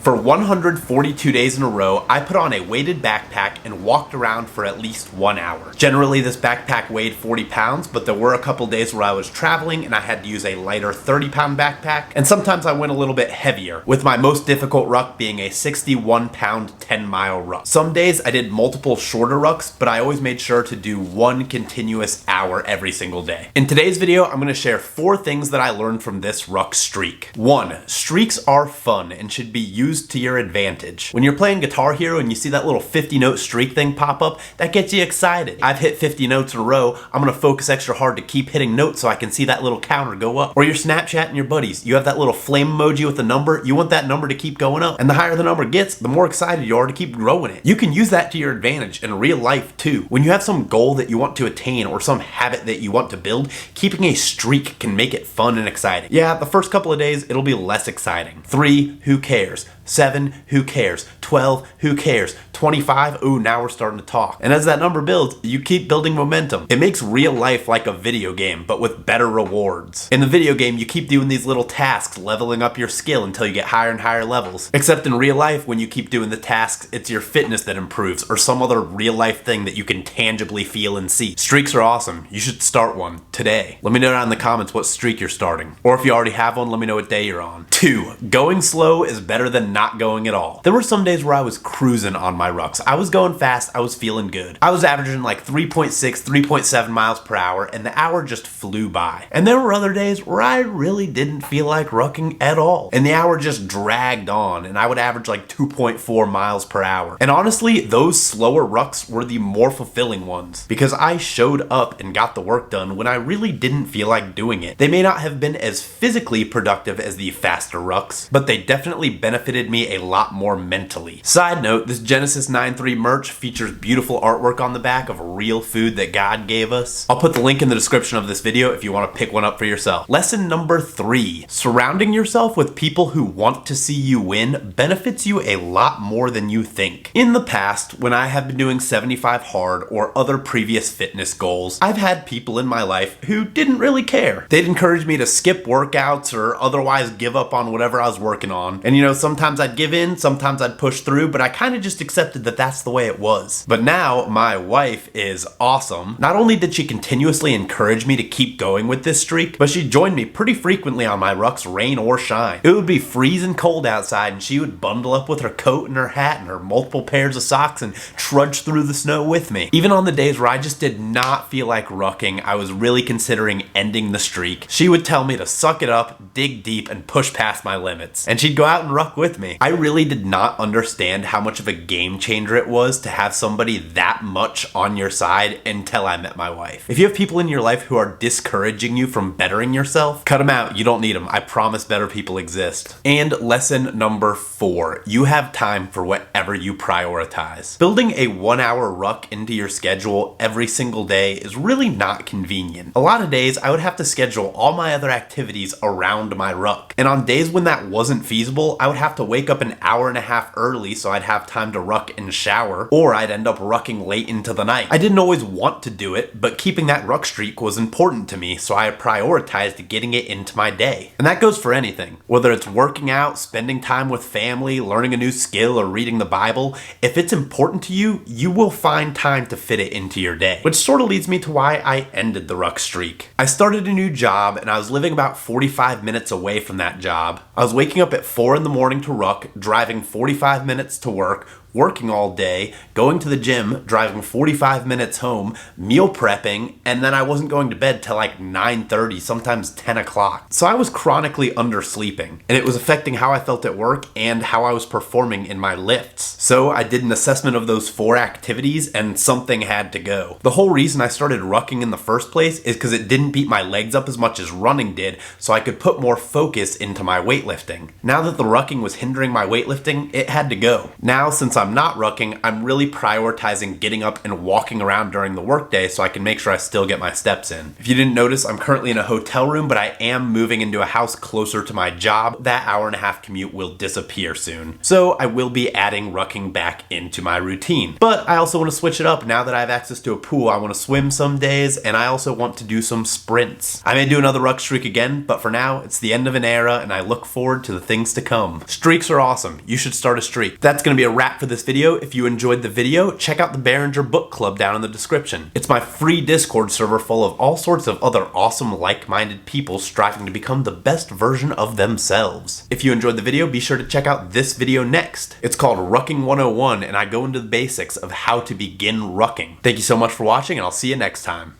For 142 days in a row, I put on a weighted backpack and walked around for at least 1 hour. Generally, this backpack weighed 40 pounds, but there were a couple days where I was traveling and I had to use a lighter 30-pound backpack, and sometimes I went a little bit heavier, with my most difficult ruck being a 61-pound 10-mile ruck. Some days I did multiple shorter rucks, but I always made sure to do one continuous hour every single day. In today's video, I'm going to share 4 things that I learned from this ruck streak. 1. Streaks are fun and should be used to your advantage. When you're playing Guitar Hero and you see that little 50-note streak thing pop up, that gets you excited. I've hit 50 notes in a row, I'm gonna focus extra hard to keep hitting notes so I can see that little counter go up. Or you're Snapchatting your buddies, you have that little flame emoji with the number, you want that number to keep going up, and the higher the number gets, the more excited you are to keep growing it. You can use that to your advantage in real life too. When you have some goal that you want to attain or some habit that you want to build, keeping a streak can make it fun and exciting. Yeah, the first couple of days, it'll be less exciting. 3, who cares? 7, who cares? 12, who cares? 25, ooh, now we're starting to talk. And as that number builds, you keep building momentum. It makes real life like a video game, but with better rewards. In the video game, you keep doing these little tasks, leveling up your skill until you get higher and higher levels. Except in real life, when you keep doing the tasks, it's your fitness that improves, or some other real life thing that you can tangibly feel and see. Streaks are awesome. You should start one today. Let me know down in the comments what streak you're starting. Or if you already have one, let me know what day you're on. 2, going slow is better than not going at all. There were some days where I was cruising on my rucks. I was going fast, I was feeling good. I was averaging like 3.6, 3.7 miles per hour, and the hour just flew by. And there were other days where I really didn't feel like rucking at all, and the hour just dragged on, and I would average like 2.4 miles per hour. And honestly, those slower rucks were the more fulfilling ones, because I showed up and got the work done when I really didn't feel like doing it. They may not have been as physically productive as the faster rucks, but they definitely benefited me a lot more mentally. Side note, this Genesis 9.3 merch features beautiful artwork on the back of real food that God gave us. I'll put the link in the description of this video if you want to pick one up for yourself. Lesson number 3, surrounding yourself with people who want to see you win benefits you a lot more than you think. In the past, when I have been doing 75 hard or other previous fitness goals, I've had people in my life who didn't really care. They'd encourage me to skip workouts or otherwise give up on whatever I was working on. And you know, sometimes I'd give in, sometimes I'd push through, but I kind of just accepted that that's the way it was. But now, my wife is awesome. Not only did she continuously encourage me to keep going with this streak, but she joined me pretty frequently on my rucks, rain or shine. It would be freezing cold outside and she would bundle up with her coat and her hat and her multiple pairs of socks and trudge through the snow with me. Even on the days where I just did not feel like rucking, I was really considering ending the streak, she would tell me to suck it up, dig deep, and push past my limits. And she'd go out and ruck with me. I really did not understand how much of a game changer it was to have somebody that much on your side until I met my wife. If you have people in your life who are discouraging you from bettering yourself, cut them out. You don't need them. I promise better people exist. And lesson number 4, you have time for whatever you prioritize. Building a 1-hour ruck into your schedule every single day is really not convenient. A lot of days I would have to schedule all my other activities around my ruck. And on days when that wasn't feasible, I would have to wake up an hour and a half early so I'd have time to ruck and shower, or I'd end up rucking late into the night. I didn't always want to do it, but keeping that ruck streak was important to me, so I prioritized getting it into my day. And that goes for anything. Whether it's working out, spending time with family, learning a new skill, or reading the Bible, if it's important to you, you will find time to fit it into your day. Which sort of leads me to why I ended the ruck streak. I started a new job and I was living about 45 minutes away from that job. I was waking up at 4 in the morning to ruck, driving 45 minutes to work, working all day, going to the gym, driving 45 minutes home, meal prepping, and then I wasn't going to bed till like 9:30, sometimes 10 o'clock. So I was chronically undersleeping, and it was affecting how I felt at work and how I was performing in my lifts. So I did an assessment of those 4 activities and something had to go. The whole reason I started rucking in the first place is because it didn't beat my legs up as much as running did, so I could put more focus into my weightlifting. Now that the rucking was hindering my weightlifting, it had to go. Now, since I'm not rucking, I'm really prioritizing getting up and walking around during the workday so I can make sure I still get my steps in. If you didn't notice, I'm currently in a hotel room, but I am moving into a house closer to my job. That hour-and-a-half commute will disappear soon. So I will be adding rucking back into my routine. But I also want to switch it up now that I have access to a pool. I want to swim some days, and I also want to do some sprints. I may do another ruck streak again, but for now, it's the end of an era, and I look forward to the things to come. Streaks are awesome. You should start a streak. That's going to be a wrap for this video. If you enjoyed the video, check out the Behringer Book Club down in the description. It's my free Discord server full of all sorts of other awesome, like-minded people striving to become the best version of themselves. If you enjoyed the video, be sure to check out this video next. It's called Rucking 101, and I go into the basics of how to begin rucking. Thank you so much for watching, and I'll see you next time.